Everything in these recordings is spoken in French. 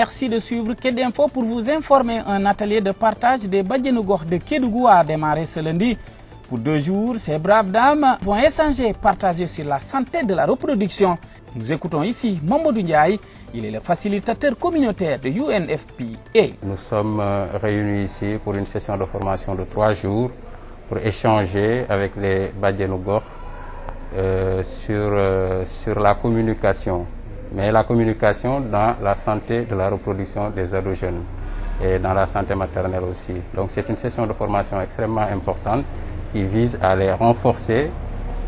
merci de suivre Kédinfo pour vous informer. Un atelier de partage des Badjenougor de Kédougou a démarré ce lundi. Pour 2 jours, ces braves dames vont échanger, partager sur la santé de la reproduction. Nous écoutons ici Mamadou Ndiaye, il est le facilitateur communautaire de UNFPA. Nous sommes réunis ici pour une session de formation de 3 jours pour échanger avec les Badjenougor sur la communication. Mais la communication dans la santé de la reproduction des ados jeunes et dans la santé maternelle aussi. Donc c'est une session de formation extrêmement importante qui vise à les renforcer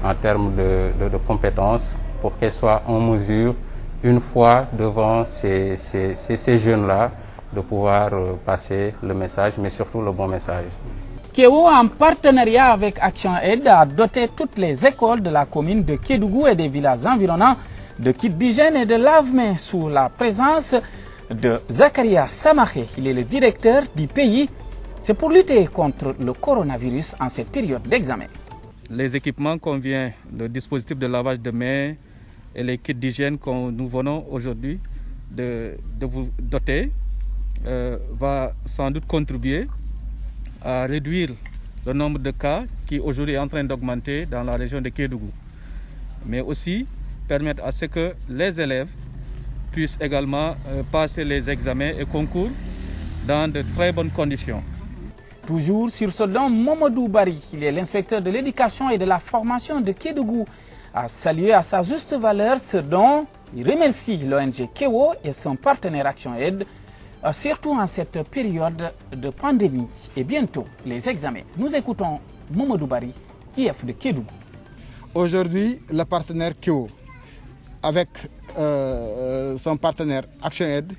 en termes de compétences pour qu'elles soient en mesure, une fois devant ces jeunes-là, de pouvoir passer le message, mais surtout le bon message. Kéo, en partenariat avec Action Aid, a doté toutes les écoles de la commune de Kédougou et des villages environnants de kits d'hygiène et de lave-mains sous la présence de Zakaria Samaké. Il est le directeur du pays. C'est pour lutter contre le coronavirus en cette période d'examen. Les équipements qu'on vient, le dispositif de lavage de mains et les kits d'hygiène que nous venons aujourd'hui de vous doter va sans doute contribuer à réduire le nombre de cas qui aujourd'hui est en train d'augmenter dans la région de Kédougou. Mais aussi permettre à ce que les élèves puissent également passer les examens et concours dans de très bonnes conditions. Toujours sur ce don, Mamadou Bari, il est l'inspecteur de l'éducation et de la formation de Kédougou, a salué à sa juste valeur ce don. Il remercie l'ONG Kéo et son partenaire Action Aid, surtout en cette période de pandémie et bientôt les examens. Nous écoutons Mamadou Bari, IF de Kédougou. Aujourd'hui, le partenaire Kéo, avec son partenaire Action Aid,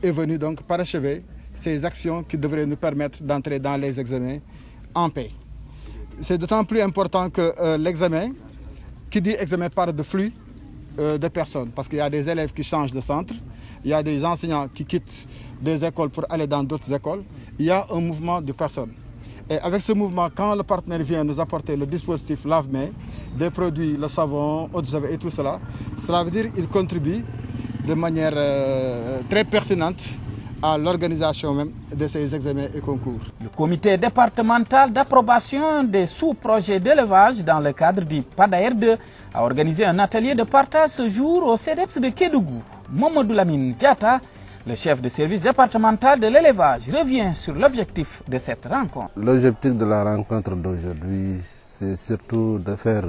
est venu donc parachever ces actions qui devraient nous permettre d'entrer dans les examens en paix. C'est d'autant plus important que l'examen, qui dit examen, parle de flux de personnes, parce qu'il y a des élèves qui changent de centre, il y a des enseignants qui quittent des écoles pour aller dans d'autres écoles, il y a un mouvement de personnes. Et avec ce mouvement, quand le partenaire vient nous apporter le dispositif lave-mains, des produits, le savon, eau de javel et tout cela, cela veut dire qu'il contribue de manière très pertinente à l'organisation même de ces examens et concours. Le comité départemental d'approbation des sous-projets d'élevage dans le cadre du PADAER 2 a organisé un atelier de partage ce jour au CEDEPS de Kédougou. Mamadou Lamine Diata, le chef de service départemental de l'élevage, revient sur l'objectif de cette rencontre. L'objectif de la rencontre d'aujourd'hui, c'est surtout de faire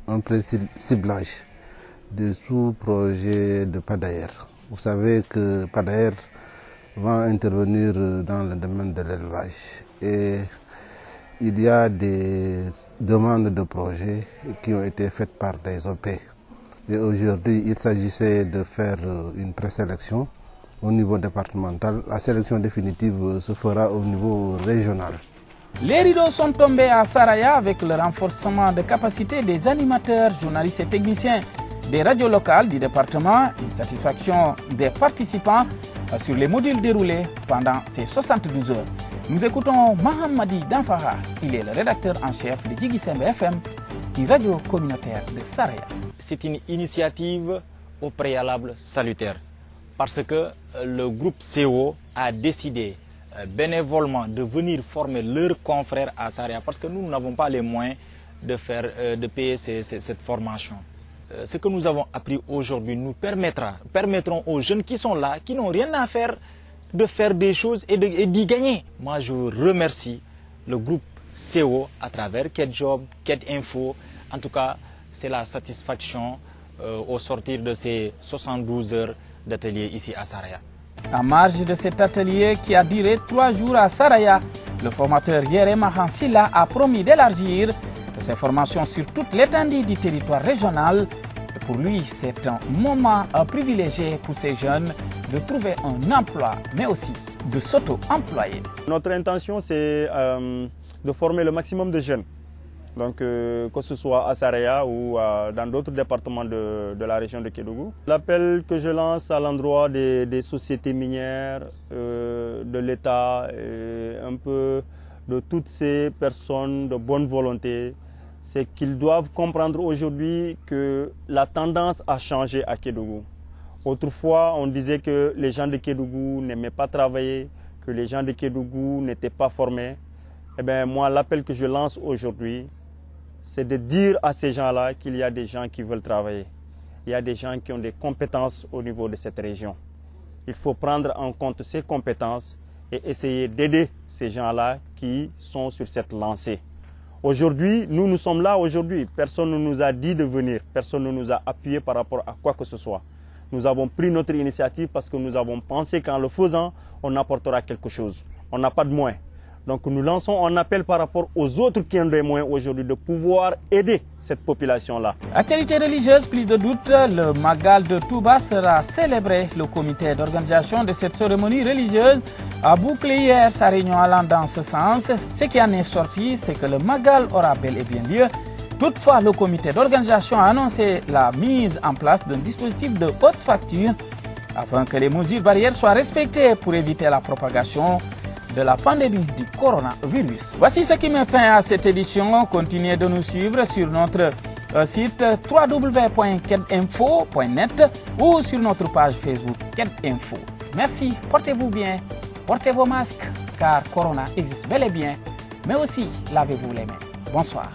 un ciblage des sous-projets de PADAER. Vous savez que PADAER va intervenir dans le domaine de l'élevage et il y a des demandes de projets qui ont été faites par des OP. Et aujourd'hui, il s'agissait de faire une présélection au niveau départemental. La sélection définitive se fera au niveau régional. Les rideaux sont tombés à Saraya avec le renforcement de capacité des animateurs, journalistes et techniciens des radios locales du département, une satisfaction des participants sur les modules déroulés pendant ces 72 heures. Nous écoutons Mahamadi Danfara, il est le rédacteur en chef de Djigisembe FM, du radio communautaire de Saraya. C'est une initiative au préalable salutaire parce que le groupe CO a décidé bénévolement de venir former leurs confrères à Saraya parce que nous n'avons pas les moyens de payer cette formation. Ce que nous avons appris aujourd'hui nous permettront aux jeunes qui sont là, qui n'ont rien à faire, de faire des choses et d'y gagner. Moi, je remercie le groupe CO à travers Kedjob, Kedinfo. En tout cas, c'est la satisfaction au sortir de ces 72 heures d'atelier ici à Saraya. En marge de cet atelier qui a duré 3 jours à Saraya, le formateur Yerema Hansila a promis d'élargir ces formations sur toute l'étendue du territoire régional. Pour lui, c'est un moment privilégié pour ces jeunes de trouver un emploi, mais aussi de s'auto-employer. Notre intention, c'est de former le maximum de jeunes. Donc, que ce soit à Saraya ou dans d'autres départements de la région de Kédougou. L'appel que je lance à l'endroit des sociétés minières, de l'État, un peu de toutes ces personnes de bonne volonté, c'est qu'ils doivent comprendre aujourd'hui que la tendance a changé à Kédougou. Autrefois, on disait que les gens de Kédougou n'aimaient pas travailler, que les gens de Kédougou n'étaient pas formés. Eh bien, moi, l'appel que je lance aujourd'hui, c'est de dire à ces gens-là qu'il y a des gens qui veulent travailler. Il y a des gens qui ont des compétences au niveau de cette région. Il faut prendre en compte ces compétences et essayer d'aider ces gens-là qui sont sur cette lancée. Aujourd'hui, nous sommes là aujourd'hui. Personne ne nous a dit de venir. Personne ne nous a appuyé par rapport à quoi que ce soit. Nous avons pris notre initiative parce que nous avons pensé qu'en le faisant, on apportera quelque chose. On n'a pas de moyens. Donc nous lançons un appel par rapport aux autres qui ont des moyens aujourd'hui de pouvoir aider cette population-là. Actualité religieuse, plus de doute, le Magal de Touba sera célébré. Le comité d'organisation de cette cérémonie religieuse a bouclé hier sa réunion allant dans ce sens. Ce qui en est sorti, c'est que le Magal aura bel et bien lieu. Toutefois, le comité d'organisation a annoncé la mise en place d'un dispositif de haute facture afin que les mesures barrières soient respectées pour éviter la propagation de la pandémie du coronavirus. Voici ce qui met fin à cette édition. Continuez de nous suivre sur notre site www.kedinfo.net ou sur notre page Facebook Kedinfo. Merci, portez-vous bien, portez vos masques car Corona existe bel et bien, mais aussi lavez-vous les mains. Bonsoir.